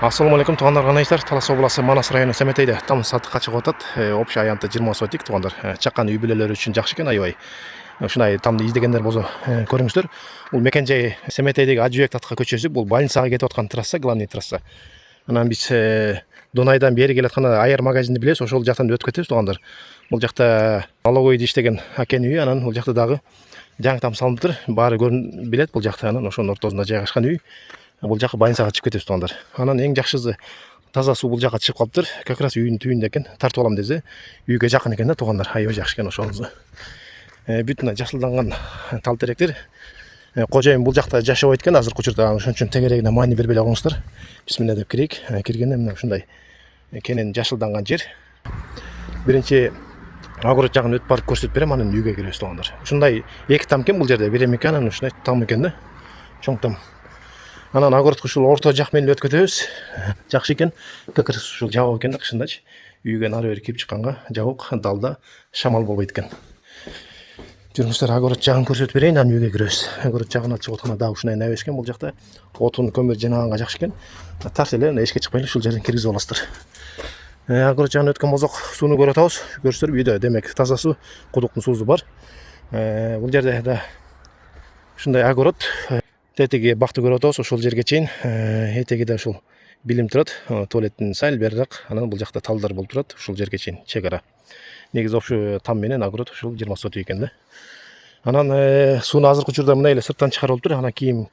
Assalamu alaikum туугандар, канайсыздар? Талас обласы Манас району Семетейде там сатыкка чыгып атат. Общий аянты 20 сотик туугандар. Чаккан үй бүлөлөр үчүн жакшы экен аябай. Ушундай тамды издегендер болсо көрүңүздөр. Бул мекен жай Семетейдеги Ажыбек Татка көчөсү, бул больницага кетип аткан трасса, главный трасса. Анан биз Дунайдан бери келаткан аяр магазинди билебиз, ошол жактан өтүп кетебиз туугандар. Бул жакта налоговойдо иштеген акен үйү, анан бул жакта дагы жаңы там салыныптыр. Баары көрүнүп билет бул жакта, анан ошонун ортосунда жайгашкан үй. Бул жакка больницага чыгып кетебиз туугандар. Анан эң жакшысы таза суу бул жакка чыгып калыптыр. Как раз үйдүн түбүндө экен. Тартып алам десе, үйгө жакын экен да туугандар. Аябай жакшы экен ошоңузу. Бүтүн жашылданган тал теректер. Кожоюн бул жакта жашабайт экен азыркы учурда. Ошон үчүн тегерегине маани бербей коңуздар. Бисмилла деп кирейик. Киргенде мына ушундай кенен жашылданган жер. Биринчи огород жагын өтүп барып көрсөтүп берем, анан үйгө киребиз туугандар. Ушундай эки там экен бул жерде. Бир эми экен, анан ушундай там экен да. Чоң там. Анан огородко ушул орто жак менен өтүп кетебиз. Жакшы экен. Как раз ушул жабык экен да кышындачы. Үйгө нары бери кирип чыкканга жабык, далда шамал болбойт экен. Жүрүңүздөр, огород жагын көрсөтүп берейин, анан үйгө киребиз. Огород жагына чыгып атканда дагы ушундай набес экен бул жакта. Отун, көмүр жинаганга жакшы экен. Тарс эле эшикке чыкпай эле ушул жерден киргизип аласыздар. Огород жагына өткөн болсок, сууну көрүп атабыз. Көрсөтөр үйдө демек таза суу, кудуктун суусу бар. Бул жерде да ушундай огород. Тетиги бакты көрүп атабыз, ошол жерге чейин. Этегиде ушул билим турат, туалеттин сал берирак. Анан бул жакта талдар болуп турат, ушул жерге чейин чек ара. Негизи общий там менен огород ушул 20 сотик экен да. Анан сууну азыркы учурда мына эле сырттан чыгарып тур. Анан кийин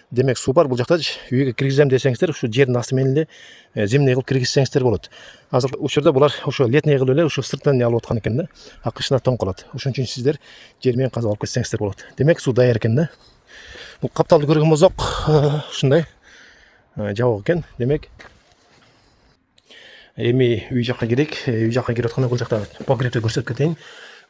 демек суу бар бул жакта. Үйгө киргизем десеңиздер, ушу жердин асты менен эле зимний кылып киргизсеңиздер болот. Азыркы учурда булар ошо летний кылып эле ушу сырттан алып аткан экен да. Акышына тоң калат. Ошон үчүн сиздер жер менен казып алып кетсеңиздер болот. Демек суу даяр экен да. Бул капталды көргөн болсок, ушундай жабык экен. Демек эми үй жакка кирейик. Үй жакка кирип атканда бул жакта погребти көрсөтүп кетейин.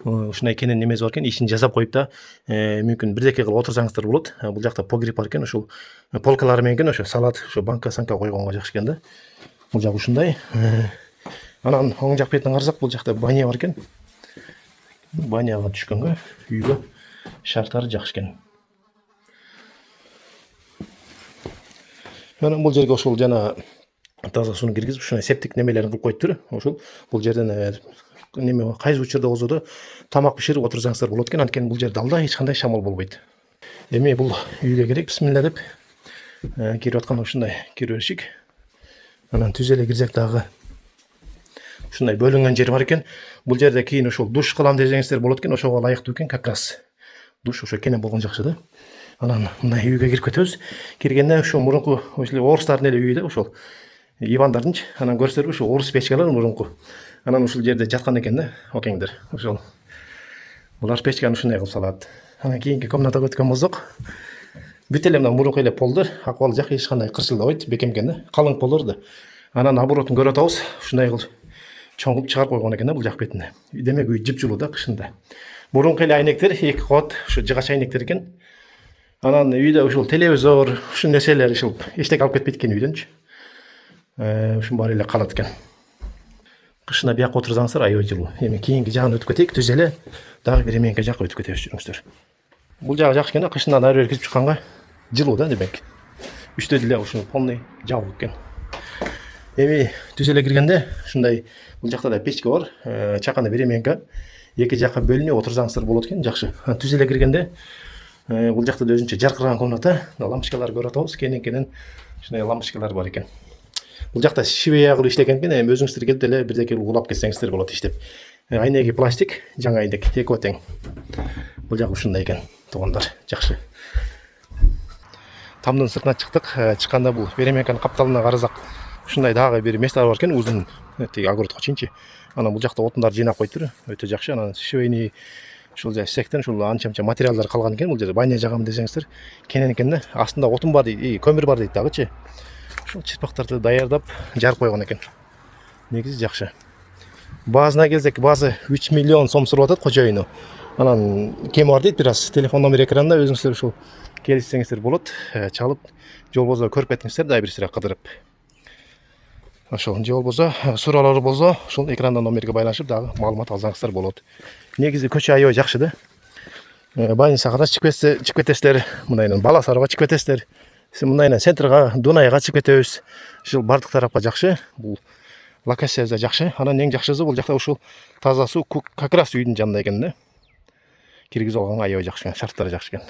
Ушундай кенен немеси бар экен, ишин жасап коюп да, мүмкүн бирдеке кылып отурсаңыздар болот. Бул жакта погреб бар экен, ушул полкалары менен экен, ошо салат, ошо банка-санка койгонго жакшы экен да. Бул жак ушундай. Анан оң жак бетине карасак, бул жакта баня бар экен. Баняга түшкөнгө үйгө шарттары жакшы экен. Анан бул жерге ошол жана таза сууну киргизип, ушундай септик немелерин кылып коюптур. Ошол бул жерден неме кайсы учурда болсо да тамак биширип отурсаңыздар болот экен. Анткени бул жер далда эч кандай шамал болбойт. Эми бул үйгө кирейик. Бисмилла деп кирип атканда ушундай кире беришик. Анан түз эле кирсек дагы ушундай бөлүнгөн жер бар экен. Бул жерде кийин ошол душ кылам десеңиздер болот экен. Ошого ылайыктуу экен, как раз душ ошо кенен болгон жакшы да. Анан мындай үйгө кирип кетебиз. Киргенде ошо мурунку ошол орустардын эле үйү да, ошол Ивандардынчы. Анан көрсөтөрбү ошо орус печкалар мурунку. Анан ушул жерде жаткан экен да, океңдер. Ошол булар печканы ушундай кылып салат. Анан кийинки комнатага өткөн болсок, бүт эле мына мурунку эле полдор, акыбалы жак, эч кандай кырсылдабайт, бекем экен да, калың полдор да. Анан оборотун көрүп атабыз, ушундай кылып чоң кылып чыгарып койгон экен да бул жак бетине. Демек үй жыпжылуу да кышында. Мурунку эле айнектер, эки кабат, ушу жыгач айнектер экен. Анан үйдө ушул телевизор, ушул нерселер ушул эчтеке алып кетпейт экен үйдөнчү. Ушун баары эле калат экен. Кышына бияка отурсаңыздар аябай жылуу. Эми кийинки жагын өтүп кетейик, түз эле дагы бир эменки жакка өтүп кетебиз, жүрүңүздөр. Бул жагы жакшы экен да, кышынан ары бери кирип чыкканга жылуу да демек. Үстө деле ушул полный жабык экен. Эми түз эле киргенде ушундай бул жакта да печка бар, чаканы бир эменки эки жакка бөлүнүп отурсаңыздар болот экен, жакшы. Түз эле киргенде бул жакта да өзүнчө жаркыраган комната, лампочкалар көрүп атабыз, кенен ушундай лампочкалар бар экен. Бул жакта шивея кылып иштеген экен, эми өзүңүздөр келип эле бирдеке улап кетсеңиздер болот иштеп. Айнеги пластик, жаңы айнек, экөө тең. Бул жак ушундай экен, туугандар, жакшы. Тамдын сыртына чыктык. Чыкканда бул беременканын капталына карасак, ушундай дагы бир место бар экен, узун, тиги огородко чейинчи. Анан бул жакта отундар жыйнап коюптур, өтө жакшы. Анан шивейный ушул сектен ушул анча-мынча материалдар калган экен. Бул жерде баня жагам десеңиздер, кенен экен да. Астында отун бар дейт, көмүр бар дейт дагычы. Ушул чырпактарды даярдап жарып койгон экен. Негизи жакшы. Баасына келсек, баасы 3 миллион сом сурап атат кожоюну. Анан кем бар дейт, бир аз телефон номер экранында, өзүңүздөр ушул келишсеңиздер болот. Чалып, же болбосо көрүп кетиңиздер да бир сыра кыдырып. Ошол же болбосо суроолор болсо, ушул экранда номерге байланышып дагы маалымат алсаңыздар болот. Негизи көчө аябай жакшы да. Больницага да чыгып кетесиздер, мындайынан бала сарайга чыгып кетесиздер. мындайынан центрга Дунайга чыгып кетебиз. Ушул бардык тарапка жакшы. Бул локация да жакшы. Анан эң жакшысы бул жакта ушул таза суу как раз үйдүн жанында экен да. Киргизип алганга аябай жакшы экен, шарттары жакшы экен.